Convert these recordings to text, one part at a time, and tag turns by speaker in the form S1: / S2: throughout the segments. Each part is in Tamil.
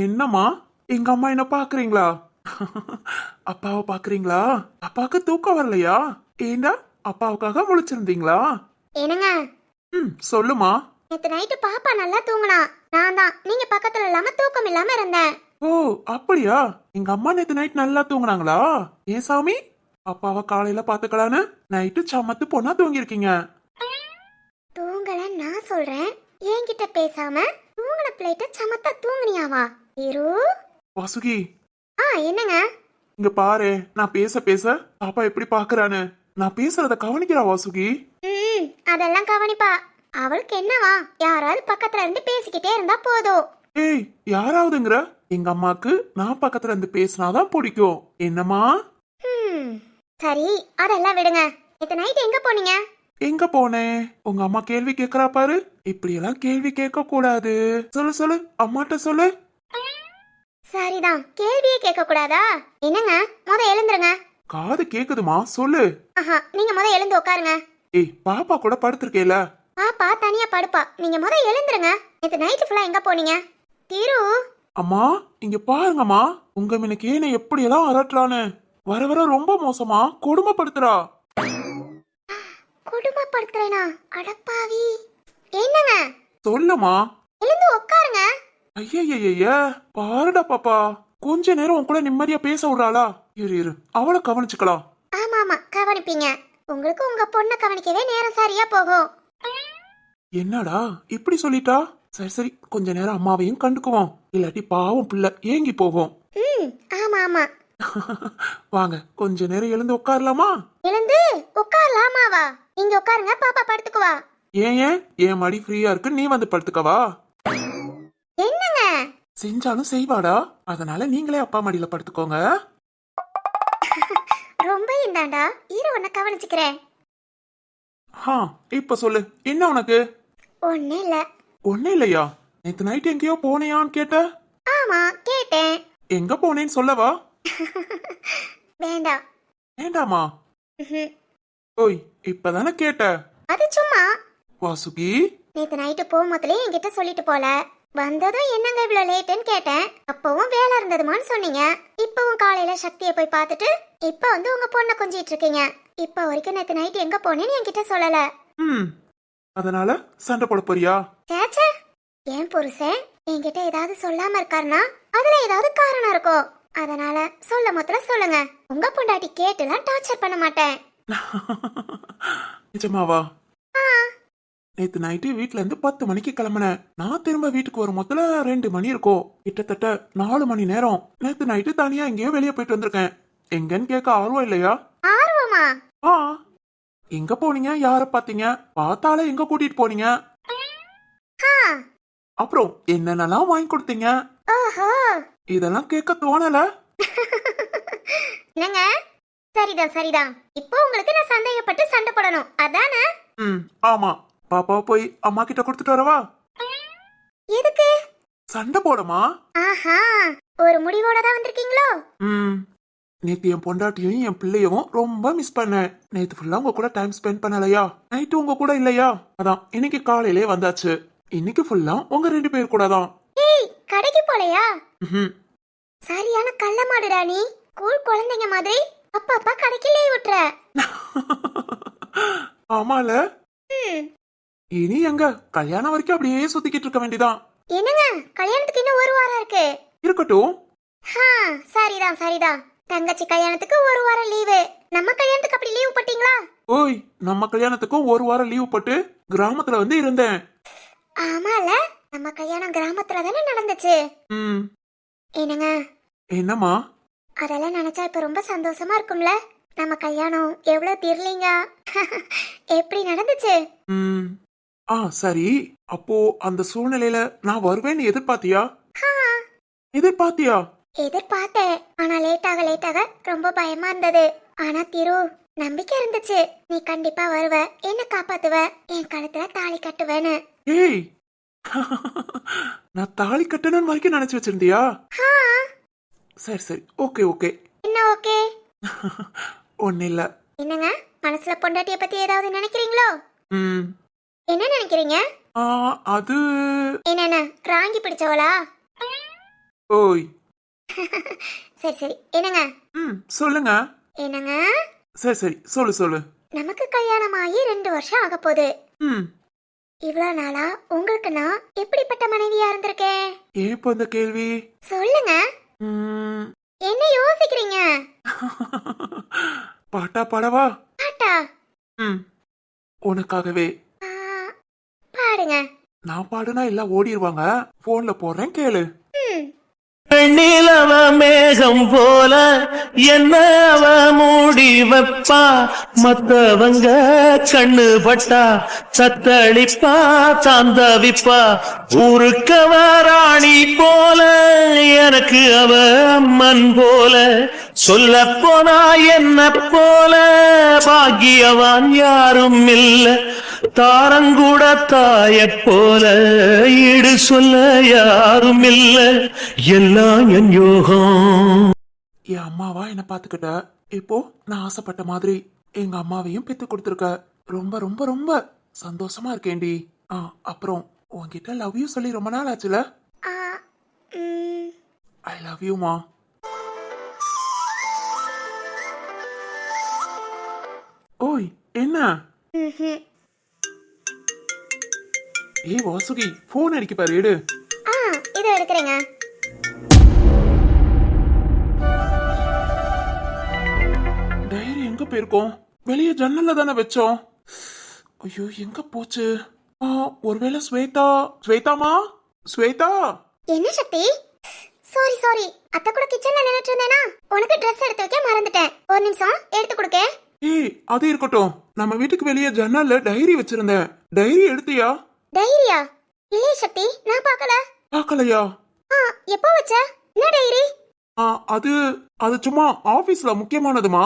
S1: என்னம்மா, எங்க அம்மா என்ன பாக்குறீங்களா? அப்பாவை பாக்குறீங்களா? அப்பாவுக்கு தூக்கம் வரலையா? ஏண்டா, அப்பாவுக்காக முழிச்சிருந்தீங்களா?
S2: என்னங்க,
S1: சொல்லுமா.
S2: நேத்து நைட்டு பாப்பா நல்லா தூங்குனா. நான் தான் நீங்க பக்கத்துல இல்லாம தூக்கம் இல்லாம இருந்தேன்.
S1: ஓ, அப்படியா? எங்க அம்மா நேத்து நைட் நல்லா தூங்குனாங்களா? ஏன் சாமி, அப்பாவை காலையில பாத்துக்கலான்னு நைட்டு சமத்து பொண்ணா தூங்கிருக்கீங்க.
S2: தூங்கலன்னு நான் சொல்றேன், என்கிட்ட பேசாம தூங்குன பிள்ளைட்ட சமத்தா தூங்குனியாவா? இரு.
S1: வாசுகி,
S2: என்னங்க?
S1: இங்க பாரு, நான் பேச பேச பாப்பா எப்படி பாக்குறான்னு. நான் பேசுறத கவனிக்கிறா வாசுகி.
S2: அதெல்லாம் கவனிப்பா. அவளுக்கு என்னவா, யாராவது பக்கத்துல இருந்து பேசிக்கிட்டே இருந்தா போதும்.
S1: ஏய், யாராவதுங்கிற? எங்க அம்மாக்கு நான் பக்கத்துல இருந்து பேசினாதான் பிடிக்கும். என்னம்மா?
S2: சரி, அதெல்லாம் விடுங்க. நேத்து நைட் எங்க போனீங்க?
S1: எங்க போனேன்? உங்க அம்மா கேள்வி கேக்குறா பாரு. இப்படி எல்லாம் கேள்வி கேட்க கூடாது. சொல்லு சொல்லு, அம்மாட்ட சொல்லு.
S2: சரிதான், கேள்வியே கேட்க கூடாதா? என்னங்க, முத எழுந்துருங்க.
S1: காது கேக்குதுமா, சொல்லு.
S2: நீங்க முத எழுந்து உட்காருங்க.
S1: ஏய், பாப்பா கூட படுத்திருக்கேல.
S2: பாப்பா தனியா படுப்பா, நீங்க முத எழுந்துருங்க. நேத்து நைட் ஃபுல்லா எங்க போனீங்க? திரு.
S1: அம்மா, இங்க பாருங்கம்மா, உங்க மினுக்கு ஏன எப்படி எல்லாம் அரட்டலான்னு. வர வர ரொம்ப மோசமா கொடுமைப்படுத்துறா.
S2: குடும்பப்படுத்துறேனா? அடப்பாவி. என்னங்க?
S1: சொல்லுமா.
S2: எழுந்து உட்காருங்க.
S1: ஐயய்ய, பாருடா பாப்பா, கொஞ்ச நேரம் உன் கூட நிம்மதியா பேச விடுறாளா? இரு இரு, அவளை கவனிச்சுக்கலாம்.
S2: ஆமா ஆமா, கவனிப்பீங்க. உங்களுக்கு உங்க பொண்ணை கவனிக்கவே நேரம் சரியா போகும்.
S1: என்னடா இப்படி சொல்லிட்டா? சரி சரி, கொஞ்ச நேரம் அம்மாவையும் கண்டுக்குவோம், இல்லாட்டி பாவம் பிள்ளை ஏங்கி போகும்.
S2: ஆமா ஆமா.
S1: வாங்க, கொஞ்ச நேரம் எழுந்து உட்காரலாமா?
S2: எழுந்து உட்காரலாமாவா? நீங்க உட்காருங்க, பாப்பா படுத்துக்குவா.
S1: ஏன் ஏன் என் மடி ஃப்ரீயா இருக்கு, நீ வந்து படுத்துக்கவா?
S2: என்னங்க?
S1: செஞ்சாலும் செய்வாடா, அதனால நீங்களே அப்பா மடியில படுத்துக்கோங்க.
S2: ரொம்ப இந்தாண்டா, இரு உன்னை கவனிச்சுக்கிறேன்.
S1: இப்ப சொல்லு, என்ன உனக்கு?
S2: ஒண்ணு இல்ல.
S1: ஒண்ணு இல்லையா? நேத்து நைட் எங்கேயோ போனியான்னு கேட்ட.
S2: ஆமா கேட்டேன்.
S1: எங்க போனேன்னு சொல்லவா?
S2: வேண்டாம்.
S1: வேண்டாமா? ஓய், இப்பதானே கேட்ட.
S2: அது சும்மா.
S1: வாசுகி,
S2: நேத்து நைட்டு போகும்போதுல என்கிட்ட சொல்லிட்டு போல. வந்ததும் என்னங்க இவ்வளவு லேட்டுன்னு கேட்டேன். அப்பவும் வேலை இருந்ததுமான்னு சொன்னீங்க. இப்பவும் காலையில சக்தியை போய் பார்த்துட்டு இப்ப வந்து உங்க பொண்ணை கொஞ்சிட்டு இருக்கீங்க. இப்ப வரைக்கும் நேத்து நைட் எங்க போனேன்னு என்கிட்ட சொல்லல.
S1: அதனால சண்டை போட போறியா?
S2: சேச்சே, என் புருஷன் என்கிட்ட ஏதாவது சொல்லாம இருக்காருன்னா அதுல ஏதாவது காரணம் இருக்கும். அதனால சொல்ல மொத்தல சொல்லுங்க. உங்க பொண்டாட்டி கேட்டுலாம் டார்ச்சர் பண்ண மாட்டேன்.
S1: நிஜமாவா? நேத்து நைட்டு வீட்ல இருந்து 10 மணிக்கு கிளம்பினேன். நான் திரும்ப வீட்டுக்கு வரும் மொத்தல 2 மணி இருக்கும். கிட்டத்தட்ட 4 மணி நேரம் நேத்து நைட்டு தனியா எங்கேயோ வெளியே போயிட்டு வந்திருக்கேன். எங்கன்னு கேட்க ஆர்வம் இல்லையா?
S2: ஆர்வமா?
S1: எங்க போனீங்க, யார பாத்தீங்க, பார்த்தாலே எங்க கூட்டிட்டு போனீங்க, அப்புறம் என்னென்னலாம் வாங்கி கொடுத்தீங்க, இதெல்லாம் கேட்க தோணல.
S2: என்னங்க? சரிதான் சரிதான். இப்போ உங்களுக்கு நான் சந்தேகப்பட்டு சண்டை போடணும் அதானே?
S1: ஆமா. பாப்பாவை போய் அம்மா கிட்ட கொடுத்துட்டு வரவா?
S2: எதுக்கு?
S1: சண்டை போடமா?
S2: ஒரு முடிவோட தான் வந்திருக்கீங்களோ?
S1: நேத்து என் பொண்டாட்டியும் என் பிள்ளையவும் ரொம்ப மிஸ் பண்ணேன். நேத்து ஃபுல்லா உங்க கூட டைம் ஸ்பெண்ட் பண்ணலையா, நைட்டு உங்க கூட இல்லையா, அதான் இன்னைக்கு காலையிலே வந்தாச்சு. இன்னைக்கு ஃபுல்லா உங்க 2 பேர் கூட தான்.
S2: ஏய், கடைக்கு போலையா? சரியான கள்ள மாடுடா நீ. ஸ்கூல் குழந்தைங்க மாதிரி அப்பா கடைக்கு லீவ் விட்டுற.
S1: ஆமால. இனி எங்க கல்யாணம் வரைக்கும் அப்படியே சுத்திக்கிட்டு இருக்க வேண்டியதான்.
S2: என்னங்க, கல்யாணத்துக்கு இன்னும் 1 வாரம் இருக்கு.
S1: இருக்கட்டும்.
S2: சரிதான் சரிதான். தங்கச்சி கல்யாணத்துக்கு 1 வாரம் லீவு. நம்ம கல்யாணத்துக்கு அப்படி லீவ் போட்டீங்களா?
S1: ஓய், நம்ம கல்யாணத்துக்கும் 1 வாரம் லீவ் போட்டு கிராமத்துல வந்து இருந்தேன்.
S2: ஆமால, நம்ம கல்யாணம் கிராமத்துல தானே நடந்துச்சு. என்னங்க?
S1: என்னம்மா?
S2: அதெல்லாம் நினைச்சா இப்ப ரொம்ப சந்தோஷமா இருக்கும்ல. நம்ம கல்யாணம் எவ்வளவு திர்லிங்க. எப்படி நடந்துச்சு?
S1: சரி. அப்போ அந்த சூழ்நிலையில நான் வருவேன்னு எதிர்பார்த்தியா? எதிர்பார்த்தியா?
S2: எதிர்பார்த்தேன். ஆனா லேட்டாக ரொம்ப பயமா இருந்தது. ஆனா திரு, நம்பிக்கை இருந்துச்சு. நீ கண்டிப்பா வருவ, என்ன காப்பாத்துவ, என் கழுத்துல தாலி கட்டுவேன்னு.
S1: ஏய், நான் தாலி கட்டணும்னு வரைக்கும் நினைச்சு வச்சிருந்தியா? சரி சரி, ஓகே ஓகே.
S2: என்ன ஓகே?
S1: ஒண்ணு இல்ல.
S2: என்னங்க, மனசுல பொண்டாட்டிய பத்தி ஏதாவது நினைக்கிறீங்களோ? என்ன நினைக்கிறீங்க?
S1: அது
S2: என்ன ராங்கி பிடிச்சவளா?
S1: ஓய்.
S2: சரி சரி என்னங்க
S1: சொல்லுங்க.
S2: என்னங்க
S1: சரி சரி சொல்லு சொல்லு.
S2: நமக்கு கல்யாணம் ஆகி 2 வருஷம் ஆக போகுது.
S1: ம்
S2: இவ்வளவு நாளா உங்களுக்கு நான் எப்படிப்பட்ட மனைவியா இருந்திருக்கேன்?
S1: ஏன் இப்போ இந்த கேள்வி?
S2: சொல்லுங்க.
S1: ம்,
S2: என்ன யோசிக்கிறீங்க?
S1: பாட்டா பாடவா?
S2: பாட்டா?
S1: ம் உனக்காகவே.
S2: ஆ, பாடுங்க.
S1: நான் பாடுனா எல்லாம் ஓடிடுவாங்க. போன்ல போடுறேன் கேளு.
S2: ம்,
S3: வெண்ணிலவ மேகம் போல என்ன அவ மூடி வைப்பா, மத்தவங்க கண்ணு பட்டா சத்தளிப்பா தாந்தவிப்பா, ஊருக்கவ ராணி போல எனக்கு அவ அம்மன் போல, சொல்ல போனா என்ன போல பாக்கியவான் யாரும் இல்ல, தாரங்கூட தாய போல ஈடு சொல்ல யாரும் இல்ல, எல்லாம் என் யோகம்.
S1: என் அம்மாவா என்ன பாத்துக்கிட்ட. இப்போ நான் ஆசைப்பட்ட மாதிரி எங்க அம்மாவையும் பெத்து கொடுத்துருக்க. ரொம்ப ரொம்ப ரொம்ப சந்தோஷமா இருக்கேன்டி. அப்புறம் உன்கிட்ட லவ் யூ சொல்லி ரொம்ப நாள் ஆச்சுல.
S2: ஆ, ம்,
S1: ஐ லவ் யூமா. ஓய் என்ன?
S2: ம்ஹும்.
S1: ஏய் வாசுகி, போன் அடிக்க பாரு, எடு.
S2: ஆ, இதோ எடுக்கிறேங்க.
S1: டைரி எங்க போயிருக்கோம்? வெளியே ஜன்னல்ல தானே வச்சோம். ஐயோ எங்க போச்சு? ஒருவேளை ஸ்வேதா. ஸ்வேதாமா? ஸ்வேதா.
S2: என்ன சக்தி? சாரி சாரி, அத்தை கூட கிச்சன்ல நின்னுட்டு இருந்தேனா, உனக்கு Dress எடுத்து வைக்க மறந்துட்டேன். ஒரு நிமிஷம் எடுத்து கொடுக்க.
S1: ஏய் அது இருக்கட்டும். நம்ம வீட்டுக்கு வெளியே ஜன்னல்ல டைரி வச்சிருந்தேன். டைரி எடுத்தியா?
S2: டைரியா? இல்லையே சக்தி, நான் பார்க்கல.
S1: பார்க்கலையா?
S2: ஆ, எப்போ வச்ச? என்ன டைரி?
S1: அது அது சும்மா ஆபீஸ்ல முக்கியமானதுமா.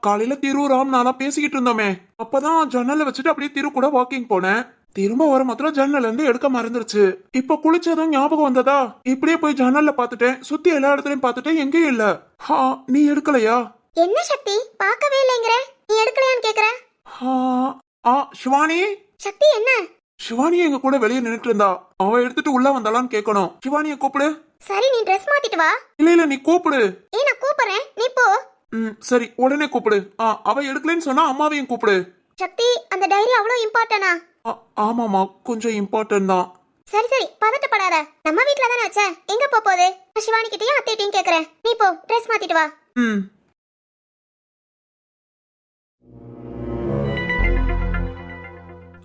S1: காலையில திரு ராம் நானா பேசிக்கிட்டு இருந்தோமே, அப்பதான் ஜன்னல்ல வச்சுட்டு அப்படியே திரு கூட வாக்கிங் போனேன். திரும்ப வர மாத்திரம் ஜன்னல்ல இருந்து எடுக்க மறந்துருச்சு. இப்ப குளிச்சதும் ஞாபகம் வந்ததா, இப்படியே போய் ஜன்னல்ல பாத்துட்டேன். சுத்தி எல்லா இடத்துலயும் பாத்துட்டேன், எங்கேயும் இல்ல. நீ எடுக்கலையா?
S2: என்ன சக்தி, பார்க்கவே இல்லைங்கற, நீ எடுக்கலையான்னு கேக்குற?
S1: சிவானி.
S2: சக்தி என்ன?
S1: சிவானி எங்க கூட வெளியே நின்னுட்டு இருந்தா. அவ எடுத்துட்டு உள்ள வந்தாளான்னு கேட்கணும். சிவானிய கூப்பிடு.
S2: சரி, நீ Dress மாத்திட்டு வா.
S1: இல்ல இல்ல நீ கூப்பிடு.
S2: நான் கூப்பிடுறேன், நீ போ.
S1: சரி உடனே கூப்பிடு. அவ எடுக்கலன்னு சொன்னா அம்மாவையும் கூப்பிடு.
S2: சக்தி, அந்த டைரி அவ்வளவு இம்பார்ட்டனா?
S1: ஆமாமா, கொஞ்சம் இம்பார்ட்டன்ட் தான்.
S2: சரி சரி, பதட்டப்படாத. நம்ம வீட்ல தானே வச்ச, எங்க போகுது? நான் சிவானி கிட்டயும் அத்தைட்டையும் கேக்குறேன். நீ போ, Dress மாத்திட்டு வா.
S1: ம்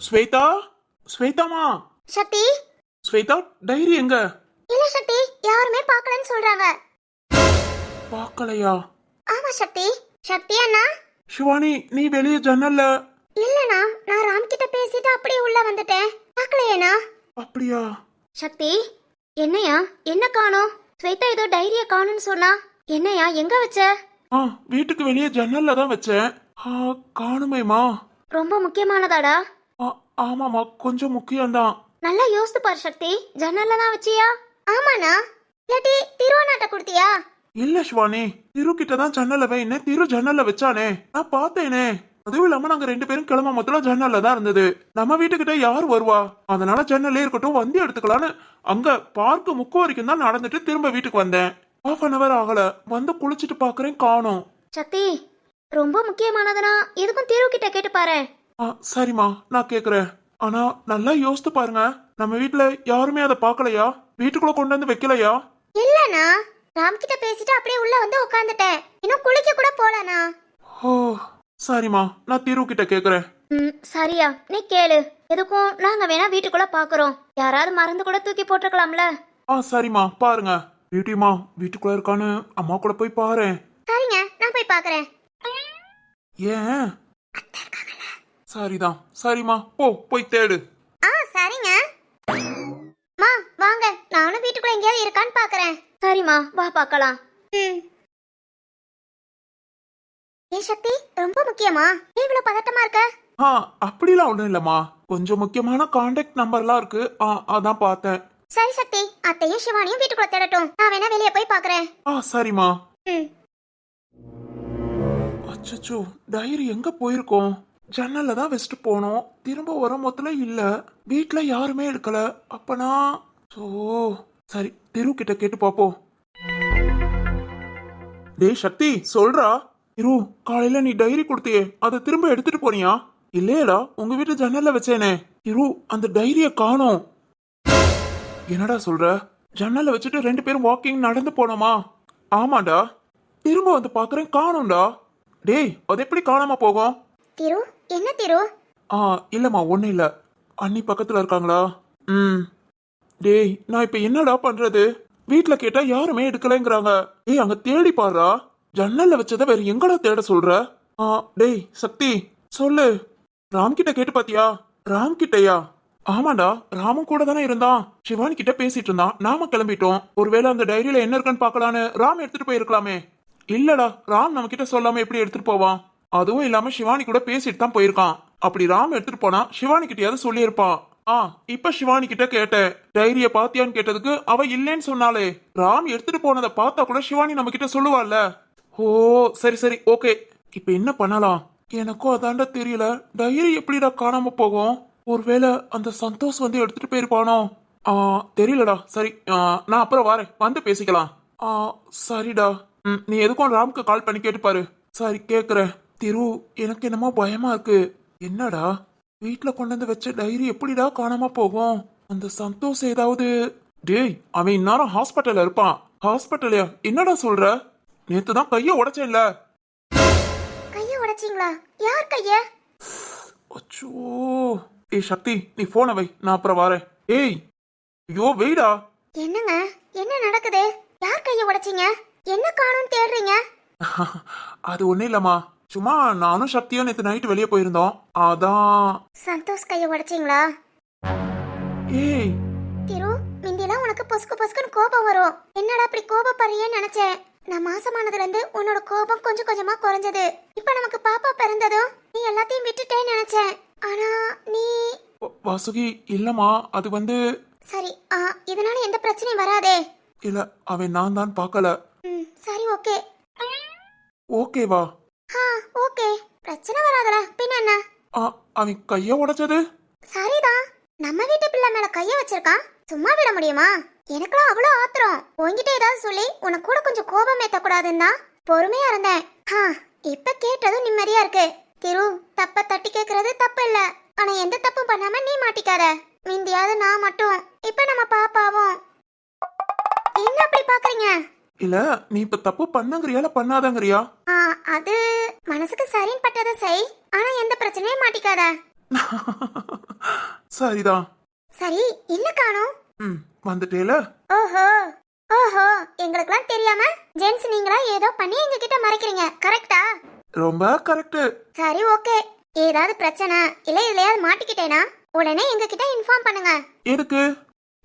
S1: ஸ்வேதா. ஸ்வேதாமா.
S2: சக்தி.
S1: ஸ்வேதா, டைரி எங்க?
S2: இல்ல சக்தி, யாருமே பார்க்கலன்னு சொல்றாங்க.
S1: பார்க்கலையா?
S2: ஆமா சக்தி. சக்தி அண்ணா.
S1: சிவானி, நீ வெளியே ஜன்னல்ல.
S2: இல்லனா, நான் ராம் கிட்ட பேசிட்டு அப்படியே உள்ள வந்துட்டேன். பார்க்கலையேனா?
S1: அப்படியா?
S2: சக்தி, என்னையா என்ன காணோம்? ஸ்வேதா ஏதோ டைரிய காணோம்னு சொன்னா. என்னையா எங்க வச்ச?
S1: வீட்டுக்கு வெளியே ஜன்னல்ல தான் வச்சேன். காணுமேமா.
S2: ரொம்ப முக்கியமானதாடா?
S1: ஆமாமா, கொஞ்சம் முக்கியம்தான்.
S2: நல்லா யோசித்து பாரு சக்தி, ஜன்னல்ல தான் வச்சியா? ஆமாண்ணா. இல்லாட்டி திருவண்ணாட்ட கொடுத்தியா?
S1: இல்ல சிவானி, திரு கிட்ட தான் ஜன்னல்ல வைனே. திரு ஜன்னல்ல வச்சானே, நான் பார்த்தேனே. அதுவும் இல்லாம நாங்க 2 பேரும் கிளம்ப மொத்தம் ஜன்னல்ல தான் இருந்தது. நம்ம வீட்டுக்கிட்ட யார் வருவா, அதனால ஜன்னல்லே இருக்கட்டும், வந்து எடுத்துக்கலான்னு அங்க பார்க்கு முக்கு வரைக்கும் தான் நடந்துட்டு திரும்ப வீட்டுக்கு வந்தேன். 1/2 hour ஆகல, வந்து குளிச்சுட்டு பாக்குறேன், காணோம்.
S2: சக்தி, ரொம்ப முக்கியமானதுனா எதுக்கும் திரு கிட்ட கேட்டு பாரு.
S1: சரிம்மா, நான் கேக்குறேன். ஆனா நல்லா யோசித்து பாருங்க, நம்ம வீட்டுல யாருமே அதை பார்க்கலையா? வீட்டுக்குள்ள கொண்டு வந்து வைக்கலையா?
S2: இல்லனா, ராம் கிட்ட பேசிட்டு அப்படியே உள்ள வந்து உட்கார்ந்துட்டேன். இன்னும் குளிக்க கூட போலனா.
S1: ஓ சரிம்மா, நான் திரு கிட்ட கேக்குறேன்.
S2: சரியா, நீ கேளு. எதுக்கும் நாங்க வேணா வீட்டுக்குள்ள பாக்குறோம். யாராவது மறந்து கூட தூக்கி போட்டுக்கலாம்ல.
S1: சரிம்மா, பாருங்க. பியூட்டிமா வீட்டுக்குள்ள இருக்கான்னு அம்மா கூட போய் பாரு.
S2: சரிங்க, நான் போய் பாக்குறேன்.
S1: ஏன்? சரிதான். சரிம்மா, போய் தேடு.
S2: சரிங்க. மா வாங்க, நானும் வீட்டுக்குள்ள எங்கேயாவது இருக்கான்னு பாக்குறேன். சரிம்மா, வா பார்க்கலாம். ஏ சக்தி, ரொம்ப முக்கியமா? நீ இவ்வளவு பதட்டமா இருக்க?
S1: அப்படிலாம் ஒண்ணும் இல்லம்மா, கொஞ்சம் முக்கியமான கான்டாக்ட் நம்பர்லாம் இருக்கு. அதான் பார்த்தேன்.
S2: சரி சக்தி, அத்தையும் சிவானியும் வீட்டுக்குள்ள தேடட்டும். நான் வேணா வெளியே போய் பாக்குறேன்.
S1: சரிம்மா. அச்சச்சோ, டைரி எங்க போயிருக்கோம்? ஜன்னல்ல தான் வச்சுட்டு போனோம். திரும்ப வர மொத்தல இல்ல. வீட்டுல யாருமே எடுக்கல. அப்பனா சரி திரு கிட்ட கேட்டு பாப்போம். டேய் சக்தி சொல்றா. திரு காலையில நீ டைரி கொடுத்தியே அதை திரும்ப எடுத்துட்டு போனியா? இல்லையடா உங்க வீட்டு ஜன்னல்ல வச்சேனே. திரு அந்த டைரிய காணோம். என்னடா சொல்ற? ஜன்னல்ல வச்சுட்டு 2 பேரும் வாக்கிங் நடந்து போனோமா? ஆமாடா. திரும்ப வந்து பாக்குறேன் காணோம்டா. டேய் அது எப்படி காணாம போகும்?
S2: திரு என்ன திரு?
S1: இல்லம்மா ஒண்ணும் இல்ல. அண்ணி பக்கத்துல இருக்காங்களா? டேய் நான் இப்ப என்னடா பண்றது? வீட்ல கேட்டா யாருமே எடுக்கலைங்கிறாங்க. டேய் அங்க தேடி பாருடா. ஜன்னல்ல வச்சத வேற எங்கடா தேட சொல்ற? டேய் சக்தி சொல்லு. ராம் கிட்ட கேட்டு பாத்தியா? ராம் கிட்டயா? ஆமாடா ராமும் கூட தானே இருந்தான். சிவானி கிட்ட பேசிட்டு இருந்தான். நாம கிளம்பிட்டோம். ஒருவேளை அந்த டைரியில என்ன இருக்குன்னு பாக்கலான்னு ராம் எடுத்துட்டு போயிருக்கலாமே. இல்லடா ராம் நம்ம கிட்ட சொல்லாம எப்படி எடுத்துட்டு போவான்? அதுவும் இல்லாம சிவானி கூட பேசிட்டு தான் போயிருக்கான். அப்படி ராம் எடுத்துட்டு போனா சிவானி கிட்டயாவது சொல்லியிருப்பான். இப்ப சிவானி கிட்ட கேட்டேன். டைரிய பாத்தியான்னு கேட்டதுக்கு அவ இல்லேன்னு சொன்னாலே. ராம் எடுத்துட்டு போனதை பார்த்தா கூட சிவானி நம்ம கிட்ட சொல்லுவாள்ல. ஓ சரி சரி ஓகே. இப்ப என்ன பண்ணலாம்? எனக்கும் அதாண்டா தெரியல. டைரி எப்படிடா காணாம போகும்? ஒருவேளை அந்த சந்தோஷ் வந்து எடுத்துட்டு போயிருப்பானோ? தெரியலடா. சரி நான் அப்புறம் வரேன் வந்து பேசிக்கலாம். சரிடா. நீ எதுக்கும் ராம்க்கு கால் பண்ணி கேட்டுப்பாரு. சரி கேக்குறேன். திரு எனக்கு என்னமோ பயமா இருக்கு. என்னடா வீட்ல கொண்டு வந்து வச்ச டைரி எப்படிடா காணாம போகும்? அந்த சந்தோஷ் ஏதாவது. டேய் அவன் இந்நேரம் ஹாஸ்பிட்டல்ல இருப்பான். ஹாஸ்பிட்டல்லையா? என்னடா சொல்ற? நேத்து தான் கைய உடைச்சேன்ல.
S2: கைய உடைச்சீங்களா? யார் கைய?
S1: அச்சோ. ஏய் சக்தி நீ போனை வை நான் அப்புறம் வரேன். ஏய் ஐயோ வெயிடா.
S2: என்னங்க என்ன நடக்குது? யார் கைய உடைச்சீங்க? என்ன காணோம் தேடுறீங்க?
S1: அது ஒண்ணும் இல்லம்மா. சும்மா நானும் சக்தியும் நேத்து நைட்டு வெளியே போயிருந்தோம். அதான்.
S2: சந்தோஷ் கைய உடைச்சீங்களா?
S1: ஏய்
S2: திரு மிந்திலாம் உனக்கு பொசுக்கு பொசுக்குன்னு கோபம் வரும். என்னடா அப்படி கோபப்படுறியேன்னு நினைச்சேன். நான் மாசமானதுல இருந்து உன்னோட கோபம் கொஞ்சம் கொஞ்சமா குறைஞ்சது. இப்ப நமக்கு பாப்பா பிறந்ததும் நீ எல்லாத்தையும் விட்டுட்டேன்னு நினைச்சேன். ஆனா நீ.
S1: வாசுகி இல்லம்மா அது வந்து.
S2: சரி இதனால எந்த பிரச்சனையும் வராதே.
S1: இல்ல அவன் நான் தான் பார்க்கல.
S2: சரி ஓகே.
S1: ஓகேவா?
S2: ஓகே பிரச்சனை வராதடா பின்ன என்ன.
S1: அவன் கைய உடைச்சது
S2: சரிதான். நம்ம வீட்டு பிள்ளை மேல கைய வச்சிருக்கான். சும்மா விட முடியுமா? எனக்குலாம் அவ்வளவு ஆத்திரம். உன்கிட்ட ஏதாவது சொல்லி உனக்கு கூட கொஞ்சம் கோபம் ஏத்த கூடாதுன்னா பொறுமையா இருந்தேன். இப்ப கேட்டதும் நிம்மதியா இருக்கு. திரு தப்ப தட்டி கேக்குறது தப்பு இல்ல. ஆனா எந்த தப்பும் பண்ணாம நீ மாட்டிக்காத. மிந்தியாவது நான் மட்டும். இப்ப நம்ம பாப்பாவும். என்ன அப்படி பாக்குறீங்க?
S1: இல்ல நீ இப்ப தப்பு பண்ணங்கறியா இல்ல பண்ணாதங்கறியா?
S2: அது மனசுக்கு சரின்னு பட்டதை செய். ஆனா எந்த பிரச்சனையும் மாட்டிக்காத.
S1: சரிதான்.
S2: சரி என்ன காணோம்?
S1: வந்துட்டேல.
S2: ஓஹோ ஓஹோ எங்களுக்குலாம் தெரியாம ஜென்ஸ் நீங்களா ஏதோ பண்ணி எங்க கிட்ட மறைக்கிறீங்க கரெக்டா?
S1: ரொம்ப கரெக்ட்.
S2: சரி ஓகே. ஏதாவது பிரச்சனை இல்ல இதுலயாவது மாட்டிக்கிட்டேனா உடனே எங்க கிட்ட இன்ஃபார்ம் பண்ணுங்க.
S1: எதுக்கு?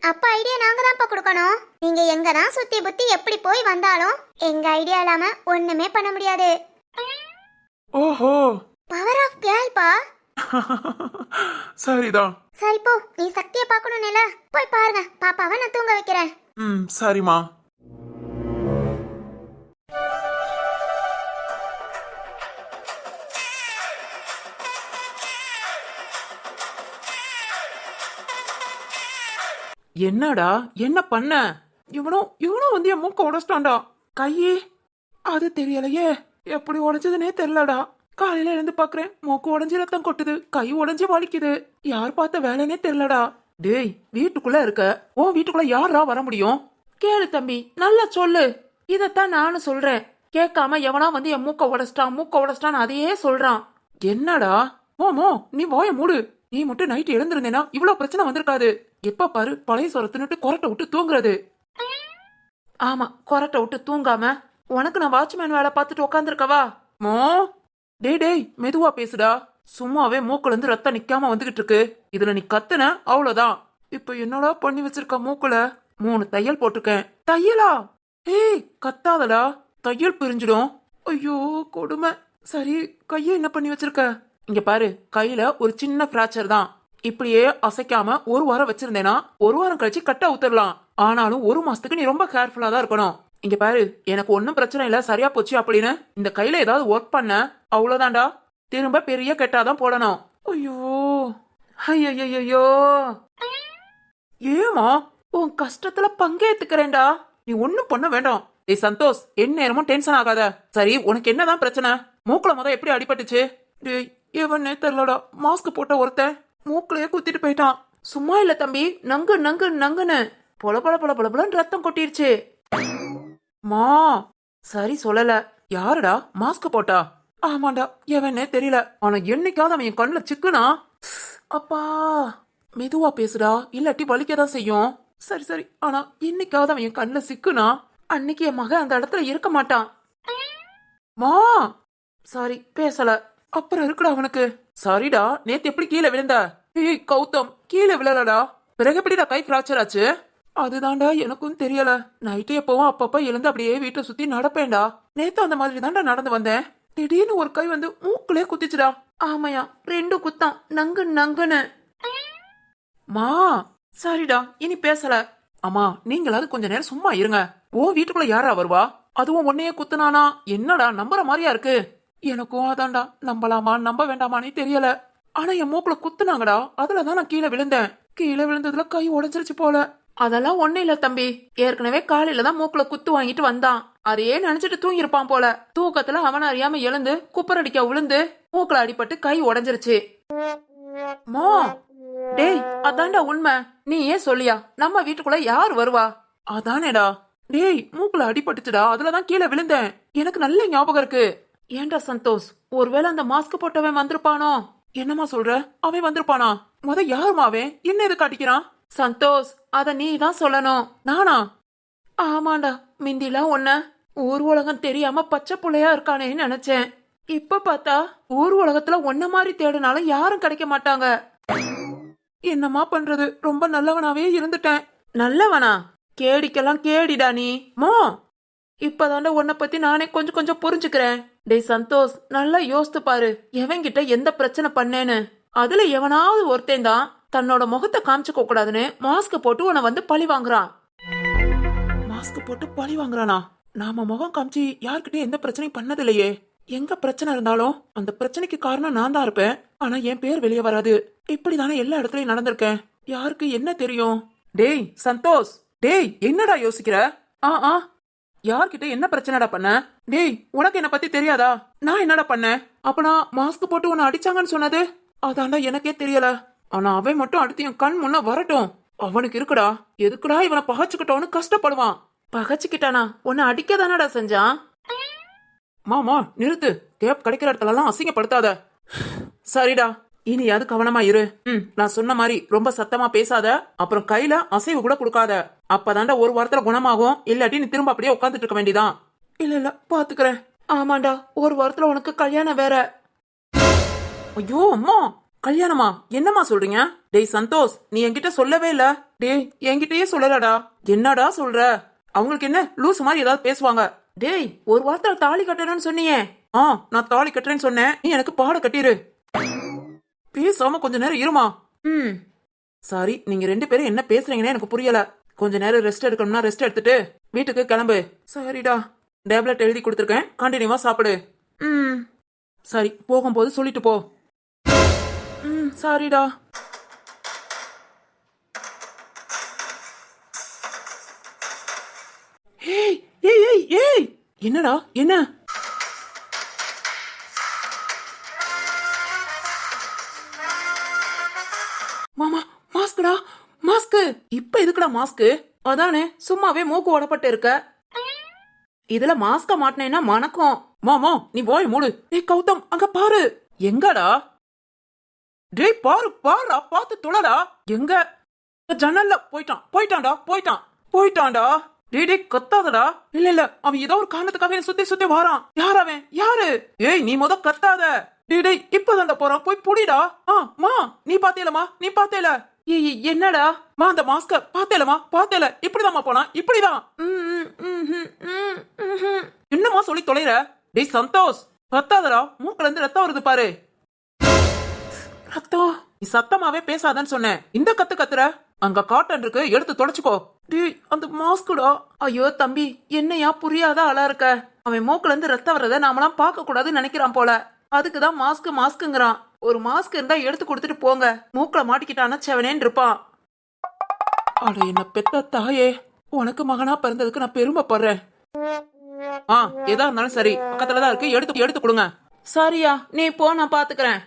S2: அப்ப ஐடியா நாங்க தான்ப்பா கொடுக்கணும். நீங்க எங்க தான் சுத்தி புத்தி எப்படி போய் வந்தாலும் எங்க ஐடியா இல்லாம ஒண்ணுமே பண்ண முடியாது.
S1: ஓஹோ
S2: பவர் ஆஃப் கேர்ள் பா.
S1: சரிதான்.
S2: சரி போ. நீ சக்தியை பார்க்கணும்ல போய் பாருங்க. பாப்பாவை நான் தூங்க வைக்கிறேன்.
S1: சரிம்மா. என்னடா என்ன பண்ண? இவனும் வந்து என் மூக்க உடைச்சிட்டான்டா. கையே அது தெரியலையே. எப்படி உடைச்சதுன்னே தெரியலடா. காலையில இருந்து பாக்குறேன் மூக்கு உடைஞ்சு ரத்தம் கொட்டுது. கை உடைஞ்சு வலிக்குது. யார் பார்த்த வேலைன்னே தெரியலடா. டேய் வீட்டுக்குள்ள இருக்க. உன் வீட்டுக்குள்ள யாரா வர முடியும்? கேளு தம்பி நல்லா சொல்லு. இதத்தான் நானும் சொல்றேன். கேட்காம எவனா வந்து என் மூக்க உடைச்சிட்டான் அதையே சொல்றான். என்னடா? மோ நீ வாய மூடு. நீ மட்டும் நைட்டு எழுந்திருந்தேனா இவ்வளவு பிரச்சனை வந்திருக்காது. எப்ப பாரு பழைய சொரத்துனுட்டு கொரட்டை விட்டு தூங்குறது. ஆமா கொரட்டை விட்டு தூங்காம உனக்கு நான் வாட்ச்மேன் வேலை பார்த்துட்டு உட்காந்துருக்கவா? மோ டேய் மெதுவா பேசுடா. சும்மாவே மூக்குல இருந்து ரத்தம் நிக்காம வந்துகிட்டு இருக்கு. இதுல நீ கத்துன அவ்வளவுதான். இப்ப என்னடா பண்ணி வச்சிருக்க? மூக்குல 3 தையல் போட்டிருக்கேன். தையலா? ஏய் கத்தாதடா. தையல் பிரிஞ்சிடும். ஐயோ கொடுமை. சரி கைய என்ன பண்ணி வச்சிருக்க? இங்க பாரு கையில ஒரு சின்ன பிராக்சர் தான். இப்படியே அசைக்காம 1 வாரம் வச்சிருந்தேனா 1 வாரம் கழிச்சு கட்டா ஊத்தரலாம். ஆனாலும் 1 மாசத்துக்கு நீ ரொம்ப கேர்ஃபுல்லா தான் இருக்கணும். இங்க பாரு எனக்கு ஒன்னும் பிரச்சனை இல்ல சரியா போச்சு அப்படின்னு இந்த கையில ஏதாவது ஒர்க் பண்ண அவ்வளவுதான்டா. திரும்ப பெரிய கெட்டாதான் போடணும். ஐயோ ஐயோ ஏமா உன் கஷ்டத்துல பங்கேத்துக்கிறேன்டா. நீ ஒண்ணும் பண்ண வேண்டாம். ஏய் சந்தோஷ், என்ன நேரமும் டென்ஷன் ஆகாத. சரி, உனக்கு என்னதான் பிரச்சனை? மூக்குல முத எப்படி அடிபட்டுச்சு? டேய், எவனே தெரியலடா. மாஸ்க் போட்ட ஒருத்தன் மூக்குலயே குத்திட்டு போயிட்டான். சும்மா இல்ல தம்பி, நங்கு நங்கு நங்குன்னு பொல பொல பொல பொலன்னு ரத்தம் கொட்டிருச்சு. மா, சரி சொல்லல. யாருடா மாஸ்க் போட்டா? ஆமாண்டா, எவனே தெரியல. ஆனா என்னைக்காவது அவன் என் கண்ணுல சிக்குனா, அப்பா மெதுவா பேசுடா, இல்லாட்டி வலிக்கதான் செய்யும். சரி சரி, ஆனா என்னைக்காவது அவன் என் கண்ணுல சிக்குனா அன்னைக்கு என் மகன் அந்த இடத்துல இருக்க மாட்டான். மா, சாரி பேசல. அப்புறம் இருக்குடா அவனுக்கு. சரிடா, நேத்து எப்படி கீழே விழுந்த? ஏய் கௌதம், கீழே விழலடா. பிறகு எப்படிடா கை ஃப்ராக்சர் ஆச்சு? அதுதான்டா எனக்கும் தெரியல. நைட்டு எப்பவும் அப்பப்ப எழுந்து அப்படியே வீட்டை சுத்தி நடப்பேன்டா. நேத்து அந்த மாதிரி தான்டா நடந்து வந்தேன். திடீர்னு ஒரு கை வந்து மூக்குலயே குத்திச்சுடா. ஆமையா, 2 குத்தம் நங்கு நங்குன்னு. மா, சரிடா, இனி பேசல. அம்மா, நீங்களாவது கொஞ்ச நேரம் சும்மா இருங்க. ஓ, வீட்டுக்குள்ள யாரா வருவா? அதுவும் உன்னையே குத்துனானா? என்னடா நம்புற மாதிரியா இருக்கு? எனக்கும் அதான்டா, நம்பலாமா நம்ப வேண்டாமான்னு தெரியல. ஆனா என் மூக்குல குத்துனாங்கடா, அதுலதான் நான் கீழே விழுந்தேன். கீழே விழுந்ததுல கை உடைஞ்சிருச்சு போல. அதெல்லாம் ஒண்ணு இல்ல தம்பி, ஏற்கனவே காலையில தான் மூக்குல குத்து வாங்கிட்டு வந்தான். அதையே நினைச்சிட்டு தூங்கி இருப்பான் போல. தூக்கத்துல அவன் அறியாம எழுந்து குப்பரடிக்க விழுந்து மூக்குல அடிபட்டு கை உடைஞ்சிருச்சு. மோ, டேய், அதான்டா உண்மை. நீ ஏன் சொல்லியா? நம்ம வீட்டுக்குள்ள யார் வருவா? அதானேடா. டேய், மூக்குல அடிபட்டுச்சுடா, அதுலதான் கீழே விழுந்தேன். எனக்கு நல்ல ஞாபகம் இருக்கு. ஏன்டா சந்தோஷ், ஒருவேளை அந்த மாஸ்க் போட்டவன் வந்திருப்பானோ? என்னமா சொல்ற? அவன் வந்திருப்பானா? முத யாருமா அவன்? என்ன எதுக்கு அடிக்கிறான்? சந்தோஷ், அத நீ தான் சொல்லணும். நானா? ஆமாண்டா, மிந்திலாம் ஒன்ன ஊர் உலகம் தெரியாம பச்சை புள்ளையா இருக்கானேன்னு நினைச்சேன். இப்ப பார்த்தா ஊர் உலகத்துல ஒன்ன மாதிரி தேடினாலும் யாரும் கிடைக்க மாட்டாங்க. என்னமா பண்றது, ரொம்ப நல்லவனாவே இருந்துட்டேன். நல்லவனா? கேடிக்கெல்லாம் கேடிடா நீ. மோ, இப்பதாண்ட உன்னை பத்தி நானே கொஞ்சம் கொஞ்சம் புரிஞ்சுக்கிறேன். டேய் சந்தோஷ், நல்லா யோசித்து பாரு, எவன்கிட்ட எந்த பிரச்சனை பண்ணேன்னு. அதுல எவனாவது ஒருத்தன் தான் தன்னோட முகத்தை காமிச்சுக்க கூடாதுன்னு மாஸ்க் போட்டு உன்னை வந்து பழி வாங்குறான். மாஸ்க் போட்டு பழி வாங்குறானா? நாம முகம் காமிச்சு யார்கிட்ட எந்த பிரச்சனையும் பண்ணதில்லையே. எங்க பிரச்சனை இருந்தாலும் அந்த பிரச்சனைக்கு காரணம் நான் தான் இருப்பேன். ஆனா என் பேர் வெளியே வராது. இப்படிதானே எல்லா இடத்துலயும் நடந்திருக்கேன். யாருக்கு என்ன தெரியும்? டேய் சந்தோஷ், டேய் என்னடா யோசிக்கிற? ஆ, யார்கிட்ட என்ன பிரச்சனைடா பண்ண? டேய், உனக்கு என்ன பத்தி தெரியாதா? நான் என்னடா பண்ணேன்? அப்பனா மாஸ்க் போட்டு உன்னை அடிச்சாங்கன்னு சொன்னது அதாண்டா எனக்கே தெரியல. ஆனா அவன் மட்டும் அடுத்து என் கண் முன்ன வரட்டும். அவனுக்கு இருக்குடா, எதுக்குடா இவனை பகச்சுக்கிட்டோன்னு கஷ்டப்படுவான். பகச்சுக்கிட்டானா? உன்னை அடிக்க தானடா செஞ்சான். மாமா நிறுத்து, கேப் கிடைக்கிற இடத்துல எல்லாம் அசிங்கப்படுத்தாத. சரிடா, இனி அது கவனமா இரு. நான் சொன்ன மாதிரி ரொம்ப சத்தமா பேசாத. அப்புறம் கையில அசைவு கூட கொடுக்காத. அப்பதாண்டா ஒரு வாரத்துல குணமாகும். இல்லாட்டி நீ திரும்ப அப்படியே உட்காந்துட்டு இருக்க வேண்டியதான். இல்ல பாத்துக்கிறேன். ஆமாண்டா, ஒரு வாரத்துல உனக்கு கல்யாணம் வேற. ஐயோ அம்மா, கல்யாணமா? என்னம்மா சொல்றீங்க? டேய் சந்தோஷ், நீ என்கிட்ட சொல்லவே இல்ல. டேய், என்கிட்டயே சொல்லலடா. என்னடா சொல்ற? அவங்களுக்கு என்ன லூஸ் மாதிரி ஏதாவது பேசுவாங்க. டேய், ஒரு வாரத்துல தாலி கட்டணும்னு சொன்னியே. நான் தாலி கட்டுறேன்னு சொன்னேன். நீ எனக்கு பாட கட்டிரு. பேசாம கொஞ்ச நேரம் இருமா. சாரி, நீங்க 2 பேரும் என்ன பேசுறீங்கன்னு எனக்கு புரியல. கொஞ்ச நேரம் ரெஸ்ட் எடுக்கணும்னா ரெஸ்ட் எடுத்துட்டு வீட்டுக்கு கிளம்பு. சரிடா, டேப்லெட் எழுதி கொடுத்துருக்கேன், கண்டினியூவா சாப்பிடு. சரி, போகும்போது சொல்லிட்டு போ. சாரிடா. ஏய் ஏய் ஏய் ஏய், என்னடா என்ன? மாமா, மாஸ்க்டா, மாஸ்க். இப்ப எதுக்குடா மாஸ்க்? அதானே, சும்மாவே மூக்கு ஓடப்பட்டு இருக்க. இதுல மாஸ்க மாட்டினேன்னா மணக்கும். மாமா, நீ போய் மூடு. ஏய் கௌதம், அங்க பாரு. எங்கடா? டேய் பாரு, பாருடா, பார்த்து தொலைடா. எங்க? ஜன்னல்ல போயிட்டான்டா. டேய் கத்தாதடா. இல்ல, அவன் ஏதோ ஒரு காரணத்துக்காக சுத்தி சுத்தி வாரான். யார் அவன்? யாரு? ஏய், நீ முத கத்தாத. டேய் இப்பதான்டா போறான், போய் புடிடா. மா, நீ பாத்தேல? என்னடா? மா, அந்த மாஸ்க பாத்தேல? இப்படிதாம்மா போனான், இப்படிதான். என்னமா சொல்லி தொலைற? டேய் சந்தோஷ், கத்தாதடா, மூக்குல இருந்து ரத்தம் வருது பாரு. ரத்தம்? நீ சத்தமாவே பேசாதன்னு சொன்னேன். இந்த கத்துற. அங்க காட்டன் இருக்கு, எடுத்து தொடச்சுக்கோ. டேய், அந்த மாஸ்குடா. ஐயோ தம்பி, என்னையா புரியாத ஆளா இருக்க? அவன் மூக்குல இருந்து ரத்தம் வர்றத நாமெல்லாம் பார்க்க கூடாதுன்னு நினைக்கிறான் போல. அதுக்குதான் மாஸ்க்குங்கிறான். ஒரு மாஸ்க் இருந்தா எடுத்து கொடுத்துட்டு போங்க. மூக்குல மாட்டிக்கிட்டானா செவனேன்னு இருப்பான். அட என்ன பெத்த தாயே, உனக்கு மகனா பிறந்ததுக்கு நான் பெருமைப்படுறேன். எதா இருந்தாலும் சரி, பக்கத்துலதான் இருக்கு, எடுத்து எடுத்து கொடுங்க. சரியா, நீ போ, நான் பாத்துக்கிறேன்.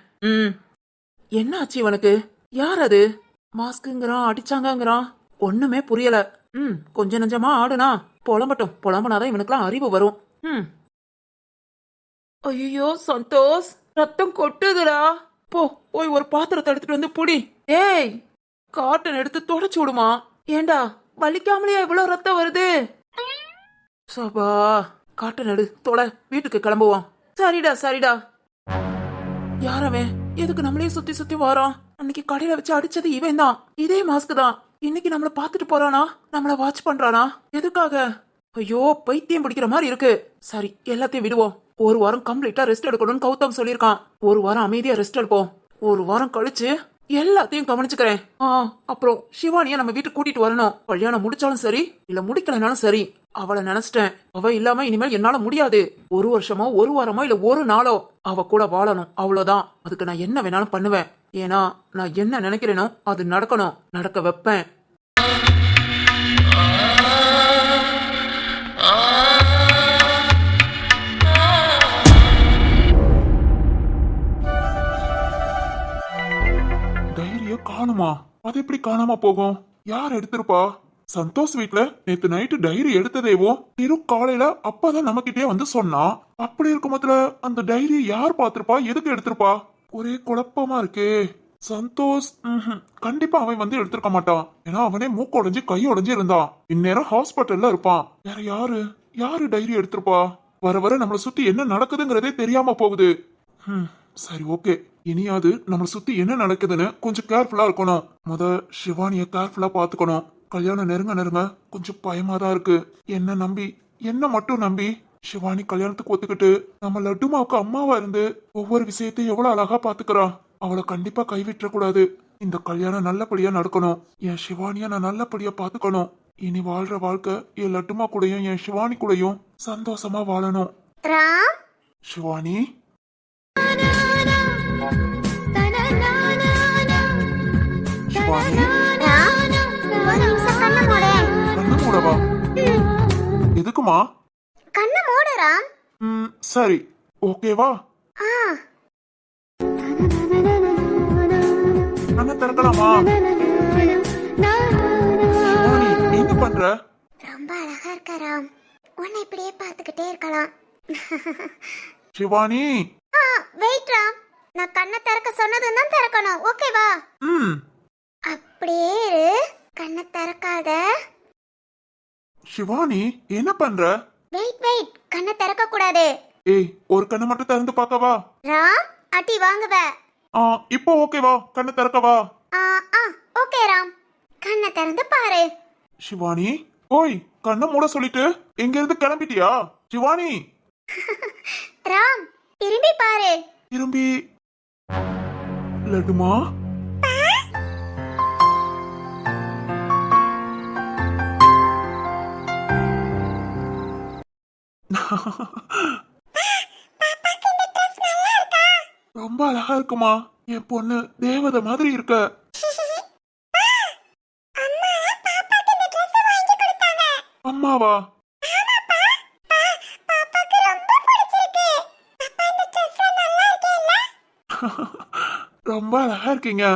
S1: என்ன ஆச்சு இவனுக்கு? யார் அது? மாஸ்க்குங்கிறான், அடிச்சாங்கங்கிறான், ஒண்ணுமே புரியல. கொஞ்சம் நஞ்சமா ஆடுனா புலம்பட்டும், புலம்பனாதான் இவனுக்குலாம் அறிவு வரும். ஐயோ சந்தோஷ், ரத்தம் கொட்டுதுடா. போய் ஒரு பாத்திரத்தை எடுத்துட்டு வந்து புடி. ஏய், காட்டன் எடுத்து தொடச்சு விடுமா. ஏண்டா, வலிக்காமலேயா இவ்வளவு ரத்தம் வருது? சபா, காட்டன் எடு, தொட, வீட்டுக்கு கிளம்புவான். சரிடா சரிடா. யாரவன்? எதுக்கு நம்மளே சுத்தி சுத்தி வாரான்? அன்னைக்கு கடையில வச்சு அடிச்சது இவன் தான். இதே மாஸ்க் தான். இன்னைக்கு நம்மள பாத்துட்டு போறானா? நம்மள வாட்ச் பண்றானா? எதுக்காக? ஐயோ, பைத்தியம் பிடிக்கிற மாதிரி இருக்கு. சரி, எல்லாத்தையும் விடுவோம். ஒரு வாரம் கம்ப்ளீட்டா ரெஸ்ட் எடுக்கணும்னு கௌதம் சொல்லியிருக்கான். ஒரு வாரம் அமைதியா ரெஸ்ட் எடுப்போம். ஒரு வாரம் கழிச்சு எல்லாத்தையும் கவனிச்சுக்கிறேன். அப்புறம் சிவானிய நம்ம வீட்டுக்கு கூட்டிட்டு வரணும். கல்யாணம் முடிச்சாலும் சரி, இல்ல முடிக்கலனாலும் சரி, அவளை நினைச்சிட்டேன். அவ இல்லாம இனிமேல் என்னால முடியாது. ஒரு வருஷமோ, ஒரு வாரமோ, இல்ல ஒரு நாளோ அவ கூட வாழணும். அவ்வளவுதான். அதுக்கு நான் என்ன வேணாலும் பண்ணுவேன். ஏன்னா நான் என்ன நினைக்கிறேனோ அது நடக்கணும். நடக்க வைப்பேன். டைரியம் காணுமா? அது எப்படி காணாம போகும்? யார் எடுத்திருப்பா? சந்தோஷ் வீட்ல நேத்து நைட்டு டைரி எடுத்ததேவோ திரு காலையில அப்பதான் நம்மகிட்டே வந்து சொன்னா. அப்படி இருக்கும் போதுல அந்த டைரி யார் பாத்திருப்பா? எதுக்கு எடுத்திருப்பா? ஒரே குழப்பமா இருக்கே. சந்தோஷ் கண்டிப்பா அவன் வந்து எடுத்திருக்க மாட்டான். ஏன்னா அவனே மூக்கு உடைஞ்சு கை உடைஞ்சு இருந்தான். இந்நேரம் ஹாஸ்பிட்டல்ல இருப்பான். வேற யாரு டைரி எடுத்திருப்பா? வர வர நம்மளை சுத்தி என்ன நடக்குதுங்கிறதே தெரியாம போகுது. சரி, ஓகே. இனியாவது நம்மளை சுத்தி என்ன நடக்குதுன்னு கொஞ்சம் கேர்ஃபுல்லா இருக்கணும். சிவானிய கேர்ஃபுல்லா பாத்துக்கணும். கல்யாணம் நெருங்க கொஞ்சம் பயமா தான் இருக்கு. என்ன மட்டும் நம்பி சிவானி கல்யாணத்துக்கு ஒத்துக்கிட்டு நம்ம லட்டுமாவுக்கு அம்மாவா இருந்து ஒவ்வொரு விஷயத்தையும் எவ்வளவு அழகா பாத்துக்கிறா. அவளை கண்டிப்பா கைவிட்ட கூடாது. இந்த கல்யாணம் நல்லபடியா நடக்கணும். என் சிவானிய நான் நல்லபடியா பாத்துக்கணும். இனி வாழ்ற வாழ்க்கை என் லட்டுமா கூடயும் என் சிவானி கூடயும் சந்தோஷமா வாழணும். சிவானி, சிவானி, கண்ணு மூடவா? எதுக்குமா?
S2: கண்ண மூடுறா.
S1: சரி, ஓகேவா? கண்ணை திறக்கலாமா? சிவானி, என்ன பண்ற?
S2: ரொம்ப அழகா இருக்க ராம். உன்னை இப்படியே பார்த்துக்கிட்டே இருக்கலாம்.
S1: சிவானி,
S2: வெயிட் ராம். நான் கண்ணை திறக்க சொன்னதும் தான் திறக்கணும், ஓகேவா? அப்படியே இரு. கண்ணை திறக்காத.
S1: சிவானி, என்ன பண்ற?
S2: வெயிட், கண்ணை திறக்க கூடாது.
S1: ஏய், ஒரு கண்ணை மட்டும் திறந்து பார்க்கவா?
S2: ராம், அடி வாங்குவ.
S1: இப்போ ஓகேவா? கண்ணை திறக்கவா?
S2: ஓகே ராம், கண்ணை திறந்து பாரு.
S1: சிவானி, ஓய், கண்ணை மூட சொல்லிட்டு எங்க இருந்து கிளம்பிட்டியா? சிவானி.
S2: ராம், திரும்பி பாரு.
S1: திரும்பி. லட்டுமா, ரொம்ப அழகா இருக்குமா. என் பொண்ணு தேவதை மாதிரி இருக்க. அம்மாவா? ரொம்ப அழகா இருக்கீங்க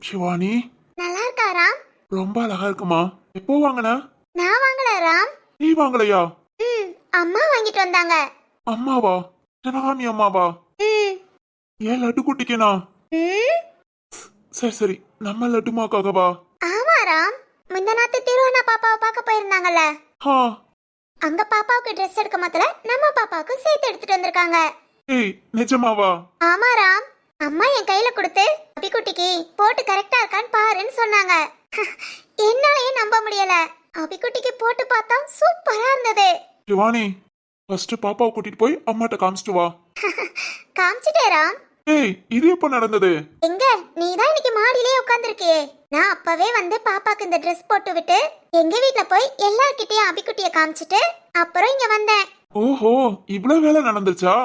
S1: சிவானி.
S2: நல்லா இருக்கா ராம்?
S1: ரொம்ப அழகா இருக்குமா. எப்போ வாங்கின?
S2: நான் வாங்கல ராம்.
S1: நீ வாங்கலையா?
S2: அம்மா வாங்கிட்டு வந்தாங்க.
S1: அம்மாவா? ஜனகாமி அம்மாவா? ஏன் லட்டு குட்டிக்கனா? சரி, நம்ம லட்டுமாக்காகவா?
S2: ஆமா ராம், முந்தநாத்து திருவண்ணா பாப்பாவை பார்க்க போயிருந்தாங்கல்ல, அங்க பாப்பாவுக்கு ட்ரெஸ் எடுக்க மாத்தல நம்ம பாப்பாவுக்கு சேர்த்து எடுத்துட்டு வந்திருக்காங்க.
S1: ஏய், நிஜமாவா?
S2: ஆமா ராம், அம்மா என் கையில கொடுத்து அபிக்குட்டிக்கு போட்டு கரெக்டா இருக்கான்னு பாருன்னு சொன்னாங்க. என்னாலயே நம்ப முடியல. அபிக்குட்டிக்கு போட்டு பார்த்தா சூப்பரா இருந்தது.
S1: சிவானி, ஃபர்ஸ்ட் பாப்பாவை கூட்டிட்டு போய் அம்மாட்ட காமிச்சிட்டு வா.
S2: காமிச்சிட்டே ராம்.
S1: ஏய், இது எப்ப நடந்தது?
S2: எங்க நீதான் இன்னைக்கு மாடியிலே உட்கார்ந்திருக்கியே. நான் அப்பவே வந்து பாப்பாக்கு இந்த ட்ரெஸ் போட்டு விட்டு எங்க வீட்ல போய் எல்லார்கிட்டயும் அபிக்குட்டிய காமிச்சிட்டு அப்புறம் இங்க வந்தேன்.
S1: ஓஹோ, இவ்வளவு வேலை நடந்துச்சா?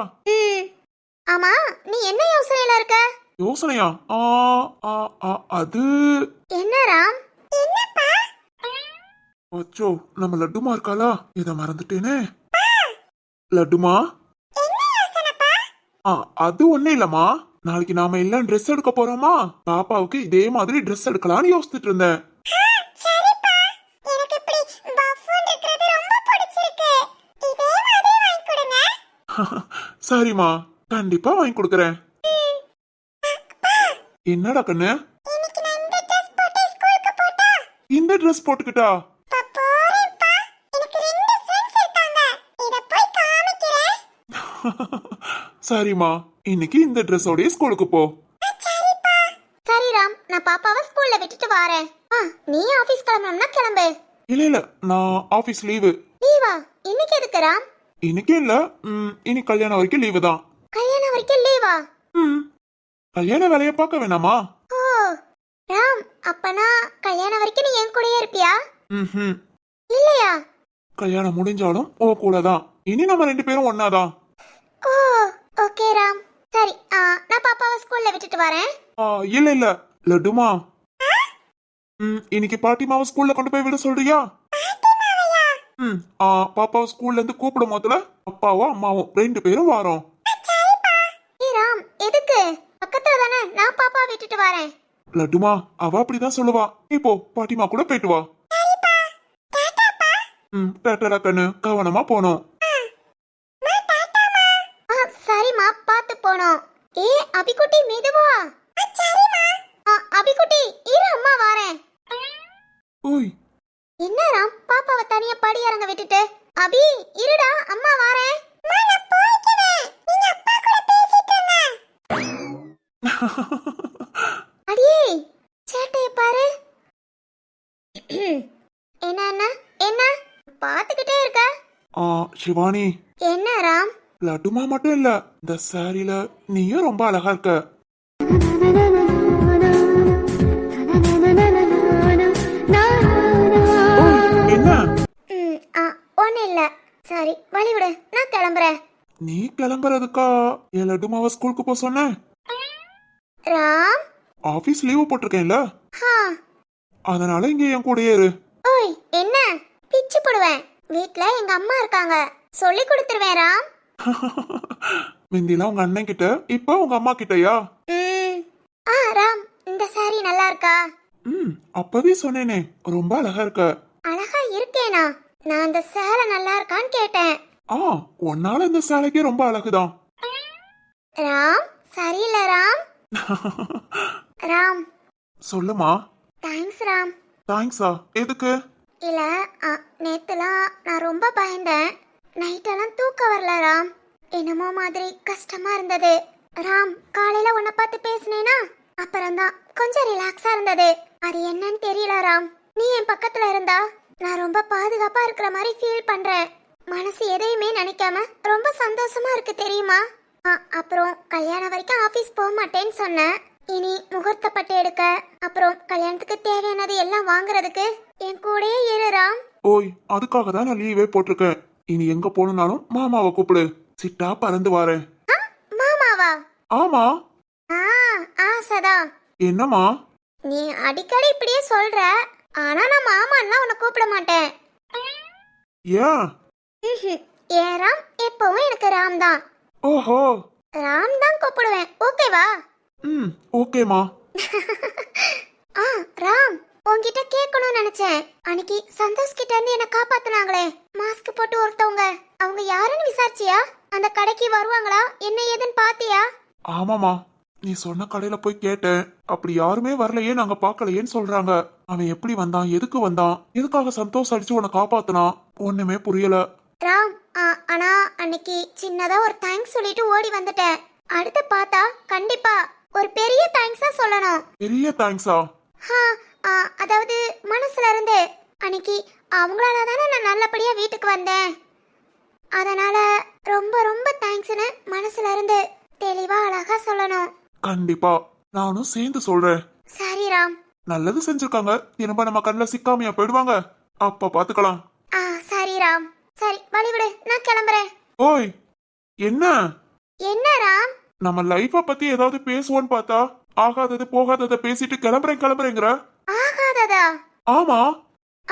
S2: ஆமா, நீ என்ன யோசனையில இருக்க?
S1: யோசனையா? அது
S2: என்ன ராம்? என்னப்பா?
S1: அச்சோ, நம்ம லட்டுமா இருக்காளா? இத மறந்துட்டேனே. லட்டுமா? ஆ, அது ஒண்ணு இல்லம்மா. நாளைக்கு நாம எல்லாம் ட்ரெஸ் எடுக்க போறோமா? பாப்பாவுக்கு இதே மாதிரி ட்ரெஸ் எடுக்கலாம்னு யோசிச்சுட்டு இருந்தேன். சரிம்மா, கண்டிப்பா வாங்கி கொடுக்கறேன். என்னடா கண்ணு, இந்த ட்ரெஸ் போட்டுக்கிட்டா? சரிம்மா, இன்னைக்கு இந்த ட்ரெஸ்ஸோடய ஸ்கூலுக்கு போ.
S2: சரி ராம், நான் பாப்பாவை ஸ்கூல்ல விட்டுட்டு வரேன். நீ ஆபீஸ் கிளம்பணும்னா கிளம்பு.
S1: இல்ல இல்ல, நான் ஆபீஸ் லீவு.
S2: லீவா? இன்னைக்கு எதுக்கு ராம்?
S1: இன்னைக்கு இல்ல, இனி கல்யாணம் வரைக்கும் லீவு தான்.
S2: கல்யாணம் வரைக்கும் லீவா?
S1: கல்யாண வேலைய பார்க்க வேணாமா?
S2: ஓ ராம், அப்பனா கல்யாணம் வரைக்கும் நீ என் கூடயே இருப்பியா?
S1: ம்ஹும்.
S2: இல்லையா?
S1: கல்யாணம் முடிஞ்சாலும் ஓ கூட தான். இனி நம்ம 2 பேரும் ஒன்னாதான்.
S2: ஓ ஓகே ராம். சரி, நான் பாப்பாவை ஸ்கூல்ல விட்டுட்டு வரேன்.
S1: இல்ல இல்ல லட்டுமா, இன்னைக்கு பாட்டிமாவை ஸ்கூல்ல கொண்டு போய் விட சொல்றியா? பாப்பாவை ஸ்கூல்ல இருந்து கூப்பிடும் போதுல அப்பாவும் அம்மாவும் 2 பேரும் வாரோம்.
S2: ஏ ராம், எதுக்கு? பக்கத்துல தானே, நான் பாப்பா விட்டுட்டு வரேன்.
S1: லட்டுமா, அவ அப்படிதான் சொல்லுவா. இப்போ பாட்டிமா கூட போயிட்டு வா. டாட்டா கண்ணு, கவனமா போனோம்.
S2: சரிம்மா, பாத்து போனோம். ஏ அபிகுட்டி, மெதுவா. அபிகுட்டி, இரு, அம்மா வரேன்.
S1: ஓய்,
S2: என்ன ராம், பாப்பாவை தனியா படி இறங்க விட்டுட்டு? அபி, இருடா, அம்மா வரேன். அடியே, சேட்டைய பாரு. என்ன என்ன என்ன பாத்துக்கிட்டே இருக்க?
S1: சிவானி,
S2: என்ன ராம்?
S1: லட்டுமா மட்டும் இல்ல, இந்த சாரில நீயும் ரொம்ப அழகா இருக்க. என்ன?
S2: ஒண்ணு இல்ல. சரி, வழி விடு, நான் கிளம்புறேன்.
S1: நீ கிளம்புறதுக்கா என் லட்டுமாவை ஸ்கூலுக்கு போக சொன்ன?
S2: ராம்,
S1: ஆபீஸ் லீவு போட்டிருக்கேன்ல,
S2: ஹா.
S1: அதனால இங்க என் கூடயே இரு.
S2: ஓய், என்ன? பிச்சு போடுவேன். வீட்ல எங்க அம்மா இருக்காங்க, சொல்லி கொடுத்துருவேன் ராம்.
S1: முந்திலாம் உங்க அண்ணன் கிட்ட, இப்ப உங்க அம்மா கிட்டயா?
S2: ராம், இந்த சாரி நல்லா இருக்கா?
S1: அப்பவே சொன்னேனே, ரொம்ப அழகா இருக்க.
S2: அழகா இருக்கேனா? நான் அந்த சேலை நல்லா இருக்கான்னு கேட்டேன்.
S1: உன்னால இந்த சேலைக்கு ரொம்ப அழகுதான்.
S2: ராம், சரியில்லை ராம். ராம்,
S1: சொல்லுமா.
S2: தேங்க்ஸ் ராம்.
S1: தேங்க்ஸா? எதுக்கு?
S2: இல்ல, நேத்துலாம் நான் ரொம்ப பயந்தேன். நைட்டெல்லாம் தூக்கம் வரல ராம். என்னமோ மாதிரி கஷ்டமா இருந்தது ராம். காலையில உன்னை பார்த்து பேசினேனா, அப்புறம்தான் கொஞ்சம் ரிலாக்ஸா இருந்தது. அது என்னன்னு தெரியல ராம். நீ என் பக்கத்துல இருந்தா நான் ரொம்ப பாதுகாப்பா இருக்கிற மாதிரி ஃபீல் பண்றேன். மனசு எதையுமே நினைக்காம ரொம்ப சந்தோஷமா இருக்கு தெரியுமா? அப்புறம் கல்யாணம் வரைக்கும் ஆபீஸ் போக மாட்டேன்னு சொன்னேன். இனி முகூர்த்த பட்டு எடுக்க, அப்புறம் கல்யாணத்துக்கு தேவையானது எல்லாம் வாங்குறதுக்கு என் கூடயே இரு ராம்.
S1: ஓய், அதுக்காக தான் நான் லீவே போட்டிருக்கேன். இனி எங்க போனாலும் மாமாவை கூப்பிடு, சிட்டா பறந்து வாரேன்.
S2: மாமாவா?
S1: ஆமா.
S2: ஆசைதான்.
S1: என்னம்மா?
S2: நீ அடிக்கடி இப்படியே சொல்ற, ஆனா நான் மாமான்னா உன்னை கூப்பிட மாட்டேன்.
S1: ஏன்?
S2: ஏன் ராம், எப்பவும் எனக்கு ராம் தான்.
S1: ஓஹோ,
S2: ராம் தான் கூப்பிடுவேன், ஓகேவா?
S1: ஓகேமா.
S2: ராம், உன்கிட்ட கேட்கணும்னு நினைச்சேன். அன்னைக்கு சந்தோஷ் கிட்ட இருந்து என்ன காப்பாத்துனாங்களே, மாஸ்க் போட்டு ஒருத்தவங்க, அவங்க யாருன்னு விசாரிச்சியா? அந்த கடைக்கு வருவாங்களா, என்ன ஏதுன்னு பாத்தியா?
S1: ஆமாமா, நீ சொன்ன கடையில போய் கேட்டேன். அப்படி யாருமே வரலையே, நாங்க பாக்கலையேன்னு சொல்றாங்க. அவன் எப்படி வந்தான், எதுக்கு வந்தான், எதுக்காக சந்தோஷ் அடிச்சு உன்னை காப்பாத்துனான், ஒண்ணுமே புரியல.
S2: ராம், ஆனா அன்னைக்கு சின்னதா ஒரு தேங்க்ஸ் சொல்லிட்டு ஓடி வந்துட்டேன். அடுத்து பார்த்தா கண்டிப்பா ஒரு பெரிய தேங்க்ஸா சொல்லணும்.
S1: பெரிய தேங்க்ஸா?
S2: அதாவது மனசுல இருந்து. அன்னைக்கு அவங்களால தானே நான் நல்லபடியா வீட்டுக்கு வந்தேன். அதனால ரொம்ப ரொம்ப தேங்க்ஸ்னு மனசுல இருந்து தெளிவா அழகா சொல்லணும்.
S1: கண்டிப்பா, நானும் சேர்ந்து சொல்றேன்.
S2: சரி ராம்.
S1: நல்லது செஞ்சிருக்காங்க, திரும்ப நம்ம கண்ணில் சிக்காமையா போயிடுவாங்க, அப்ப பாத்துக்கலாம்.
S2: சரி ராம். சரி, வழிவிடு, நான் கிளம்புறேன்.
S1: ஓய், என்ன?
S2: என்ன ராம்?
S1: நம்ம லைஃப பத்தி ஏதாவது பேசுவோன்னு பார்த்தா ஆகாதது போகாதத பேசிட்டு கிளம்புறேங்கிற.
S2: ஆகாததா?
S1: ஆமா.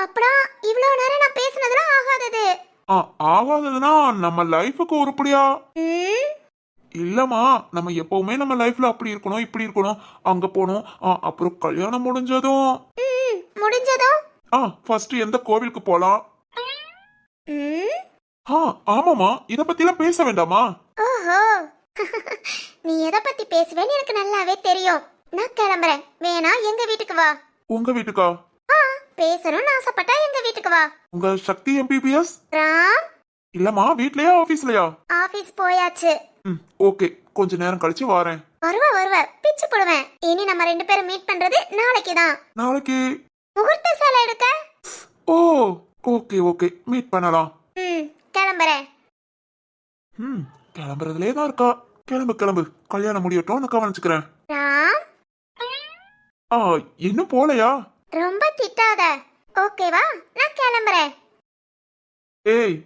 S2: அப்புறம் இவ்ளோ நேரம் நான் பேசுனதெல்லாம் ஆகாதது.
S1: ஆகாததுன்னா நம்ம லைஃபுக்கு உருப்படியா?
S2: ம்,
S1: இல்லம்மா, நம்ம எப்பவுமே நம்ம லைஃப்ல அப்படி இருக்கணும் இப்படி இருக்கணும், அங்க போனோம். அப்புறம் கல்யாணம் முடிஞ்சதும்
S2: முடிஞ்சதும்.
S1: ஃபர்ஸ்ட் எந்த கோவிலுக்கு போலாம்?
S2: ம்,
S1: ஆமாமா, இத பத்திலாம் பேச வேண்டாமா?
S2: ஓஹோ. நீ எதை பத்தி பேசுவேன்னு எனக்கு நல்லாவே தெரியும். நான் கிளம்புறேன். வேணா எங்க வீட்டுக்கு வா.
S1: உங்க வீட்டுக்கா?
S2: பேசணும்னு ஆசைப்பட்டா எங்க வீட்டுக்கு வா.
S1: உங்க சக்தி MBBS?
S2: ராம்,
S1: இல்லம்மா, வீட்லயா ஆபீஸ்லயா?
S2: ஆபீஸ் போயாச்சு.
S1: ஓகே, கொஞ்ச நேரம் கழிச்சு வாரேன்.
S2: வருவ பிச்சு போடுவேன். இனி நம்ம 2 பேரும் மீட் பண்றது நாளைக்கு தான்.
S1: நாளைக்கு?
S2: முகூர்த்த சேலை எடுக்க.
S1: ஓ, ஓகே, மீட் பண்ணலாம்.
S2: கிளம்புறேன்.
S1: கிளம்புறதுலே தான் இருக்கா. கிளம்பு, கல்யாணம் முடியட்டும், நான் கவனிச்சுக்கிறேன்.
S2: ராம்,
S1: இன்னும் போலையா?
S2: ரொம்ப திட்டாத. ஓகேவா? நான் கிளம்புறேன்.
S1: ஏய்.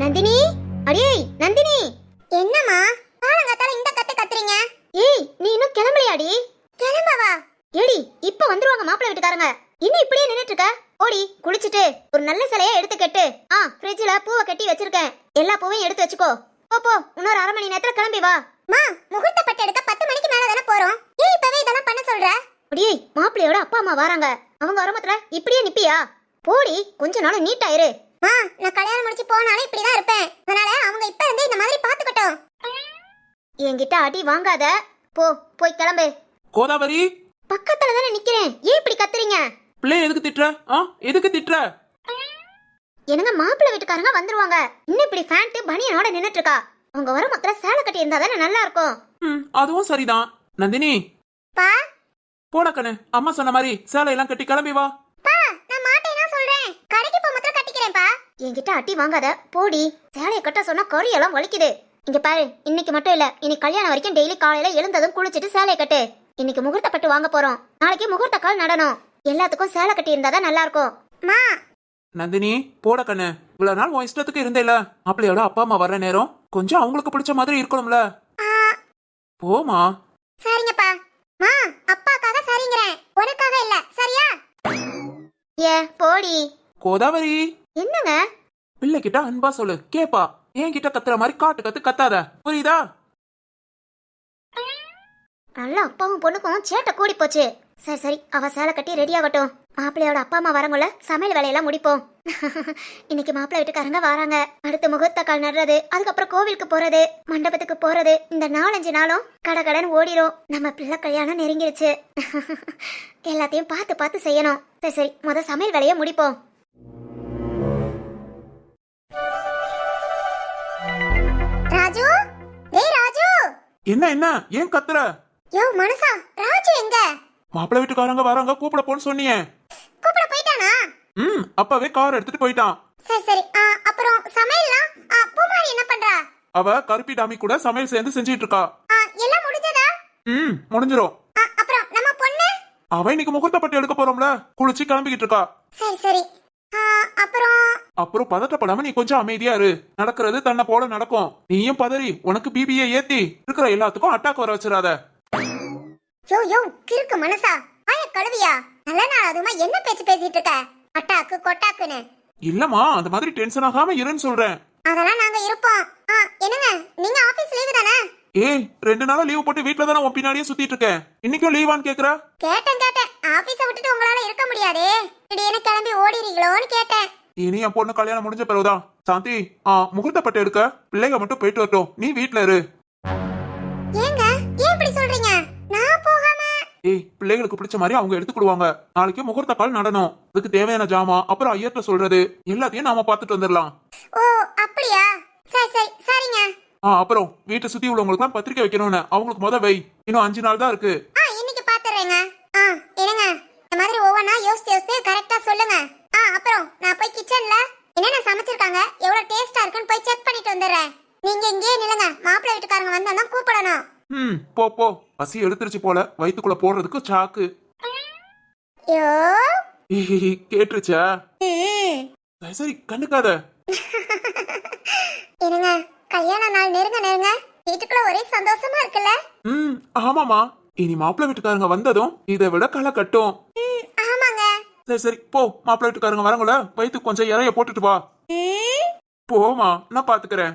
S2: நந்தினி, அடியே நந்தினி. என்னம்மா காலங்காத்தால இந்த கத்து கத்துறீங்க? ஏய், நீ இன்னும் கிளம்பலையாடி? கிளம்பவா? ஏடி, இப்ப வந்துருவாங்க மாப்பிள்ளை வீட்டுக்காரங்க. இன்னும் இப்படியே நின்னுட்டு இருக்க? ஓடி குளிச்சிட்டு ஒரு நல்ல சிலையை எடுத்து கட்டு. ஃப்ரிட்ஜ்ல பூவை கட்டி வச்சிருக்கேன். எல்லா பூவையும் எடுத்து வச்சுக்கோ. போ, இன்னொரு 1/2 மணி நேரத்துல கிளம்பி வா. மா, முகூர்த்த பட்டு எடுக்க 10 மணிக்கு மேல தானே போறோம். ஏன் இப்பவே இதெல்லாம் பண்ண சொல்ற? அடியே, மாப்பிள்ளையோட அப்பா அம்மா வராங்க. அவங்க வரமத்துல இப்படியே நிப்பியா? போடி, கொஞ்ச நாள் நீட்டா இரு. நான் கல்யாணம் முடிச்சு போனாலும் இப்படிதான் இருப்பேன். அதனால அவங்க இப்ப இருந்து இந்த மாதிரி பாத்துக்கட்டும். என்கிட்ட அடி வாங்காத. போய் கிளம்பு.
S1: கோதாவரி,
S2: பக்கத்துல தானே நிக்கிறேன். ஏன் இப்படி கத்துறீங்க?
S1: பிள்ளை எதுக்கு திட்டுற? எதுக்கு திட்டுற?
S2: என்னங்க, மாப்பிள்ளை வீட்டுக்காரங்க வந்துருவாங்க. இன்னும் இப்படி ஃபேண்ட் பனியனோட நின்னுட்டு இருக்கா. அவங்க வர மொத்தல சேலை கட்டி இருந்தா தானே நல்லா இருக்கும்.
S1: அதுவும் சரிதான். நந்தினி,
S2: பா
S1: போட கண்ணு, அம்மா சொன்ன மாதிரி சேலையெல்லாம் கட்டி கிளம்பி வா.
S2: நான் மாட்டேனா சொல்றேன். கடைக்கு போ, மொத்தல கட்டிக்கிறேன் பா. என்கிட்ட அடி வாங்காத. போடி, சேலைய கட்ட சொன்னா கரியெல்லாம் வலிக்குது. இங்க பாரு, இன்னைக்கு மட்டும் இல்ல, இனி கல்யாணம் வரைக்கும் டெய்லி காலையில எழுந்ததும் குளிச்சிட்டு சேலைய கட்டு. இன்னைக்கு முகூர்த்த பட்டு வாங்க போறோம். நாளைக்கு முகூர்த்த கால் நடனம். எல்லாத்துக்கும் சேலை கட்டி இருந்தாதான் நல்லா இருக்கும். மா.
S1: நந்தினி, போட கண்ணு, இவ்வளவு நாள் உன் இஷ்டத்துக்கு இருந்தேல. மாப்பிள்ளையோட அப்பா அம்மா வர்ற நேரம் கொஞ்சம் அவங்களுக்கு பிடிச்ச மாதிரி இருக்கணும்ல. போமா.
S2: சரிங்கப்பா. மா, அப்பாக்காக சரிங்கறேன், உனக்காக இல்ல, சரியா? போடி.
S1: கோதாவரி,
S2: என்னங்க?
S1: பிள்ளை கிட்ட அன்பா சொல்லு, கேப்பா. என்கிட்ட கத்துற மாதிரி காட்டு கத்தாத, புரியுதா?
S2: நல்ல அப்பாவும் பொண்ணுக்கும் சேட்டை கூடி போச்சு. சரி, அவ சேலை கட்டி ரெடி ஆகட்டும். மாப்பிள்ளையோட அப்பா அம்மா வரங்குள்ள சமையல் வேலையெல்லாம் முடிப்போம். இன்னைக்கு மாப்பிள்ளை வீட்டுக்காரங்க வராங்க. அடுத்து முகூர்த்த கால் நடுறது, அதுக்கப்புறம் கோவிலுக்கு போறது, மண்டபத்துக்கு போறது, இந்த 4-5 நாளும் கடகடன் ஓடிரும். நம்ம பிள்ளை கல்யாணம் நெருங்கிருச்சு. எல்லாத்தையும் பார்த்து செய்யணும். சரி, முத சமையல் வேலையை முடிப்போம். ராஜு, ராஜு.
S1: என்ன ஏன் கத்துற?
S2: மனசா, ராஜு எங்க?
S1: மாப்பிள்ளை வீட்டுக்காரங்க வராங்க, கூப்பிட போன்னு சொன்னியே.
S2: கூப்பிட போயிட்டானா?
S1: அப்பவே கார் எடுத்துட்டு போயிட்டான்.
S2: சரி. அப்புறம் சமையல்லாம் பூமாரி என்ன பண்றா?
S1: அவ கருப்பி டாமி கூட சமையல் சேர்ந்து செஞ்சிட்டு இருக்கா.
S2: எல்லாம் முடிஞ்சதா?
S1: முடிஞ்சிரும்.
S2: அப்புறம் நம்ம பொண்ணு?
S1: அவ இன்னைக்கு முகூர்த்த பட்டு எடுக்க போறோம்ல, குளிச்சு கிளம்பிக்கிட்டு இருக்கா.
S2: சரி.
S1: அப்புறம் பதட்டப்படாம நீ கொஞ்சம் அமைதியா இரு. நடக்கிறது தன்னை போல நடக்கும். நீயும் பதறி உனக்கு பிபிஏ ஏத்தி இருக்கிற எல்லாத்துக்கும் அட்டாக் வர வச்சிடாத.
S2: யோ கிறுக்கு மனசா, ஆய கழுவியா? நல்ல நாள் அதுமா என்ன பேச்சு பேசிட்டு இருக்க? அட்டாக்கு கொட்டாக்குன்னு.
S1: இல்லம்மா, அந்த மாதிரி டென்ஷன் ஆகாம இருன்னு சொல்றேன்.
S2: அதெல்லாம் நாங்க இருப்போம். என்னங்க, நீங்க ஆபீஸ் லீவு தானே?
S1: 2 நாளா லீவ் போட்டு வீட்ல தானே உன் பின்னாடியே சுத்திட்டு இருக்கேன். இன்னைக்கும் லீவான்னு கேக்குற?
S2: கேட்டேன். ஆபீஸ விட்டுட்டு உங்களால இருக்க முடியாதே. திடீர்னு கிளம்பி ஓடிறீங்களோன்னு கேட்டேன்.
S1: இனி என் பொண்ணு கல்யாணம் முடிஞ்ச பிறகுதான். சாந்தி, முகூர்த்த பட்டு எடுக்க பிள்ளைங்க மட்டும் போயிட்டு வரட்டும், நீ வீட்ல இரு.
S2: ஏங்க, ஏன் இப்படி சொல்றீங்க? நான் போகாம?
S1: பிள்ளைகளுக்கு பிடிச்ச மாதிரி அவங்க எடுத்துக்கிடுவாங்க. நாளைக்கு முகூர்த்த கால் நடனம், அதுக்கு தேவையான ஜாமா, அப்புறம் ஐயர்ட்ட சொல்றது எல்லாத்தையும் நாம பாத்துட்டு வந்துடலாம்.
S2: ஓ, அப்படியா? சரிங்க.
S1: அப்புறம் வீட்டை சுத்தி உள்ளவங்களுக்கு பத்திரிக்கை வைக்கணும்னு அவங்களுக்கு முத வை. இன்னும் 5 நாள் தான் இருக்கு.
S2: இன்னைக்கு பாத்துறேங்க. என்னங்க, இந்த மாதிரி ஒவ்வொன்னா யோசிச்சு கரெக்டா சொல்லுங்க. அப்புறம் நான் போய் கிச்சன்ல என்னென்ன சமைச்சிருக்காங்க, எவ்வளவு டேஸ்டா இருக்குன்னு போய் செக் பண்ணிட்டு வந்துடுறேன். நீங்க இங்கேயே நில்லுங்க, மாப்பிள்ளை வீட்டுக்காரங்க வந்தாதான் கூப்பிடணும்.
S1: போ பசி எடுத்துருச்சு போல, வயித்துக்குள்ள போடுறதுக்கு சாக்கு.
S2: யோ
S1: கேட்டுருச்சா? சரி கண்டுக்காத.
S2: என்னங்க கல்யாண நாள் நெருங்க நெருங்க வீட்டுக்குள்ள ஒரே சந்தோஷமா இருக்குல்ல?
S1: ஆமாமா, இனி மாப்பிள்ளை வீட்டுக்காரங்க வந்ததும் இதை விட களை கட்டும்.
S2: ஆமாங்க.
S1: சரி போ, மாப்பிள்ளை வீட்டுக்காரங்க வரங்கள வயிற்றுக்கு கொஞ்சம் இறைய போட்டுட்டு வா. போமா, நான் பாத்துக்கிறேன்.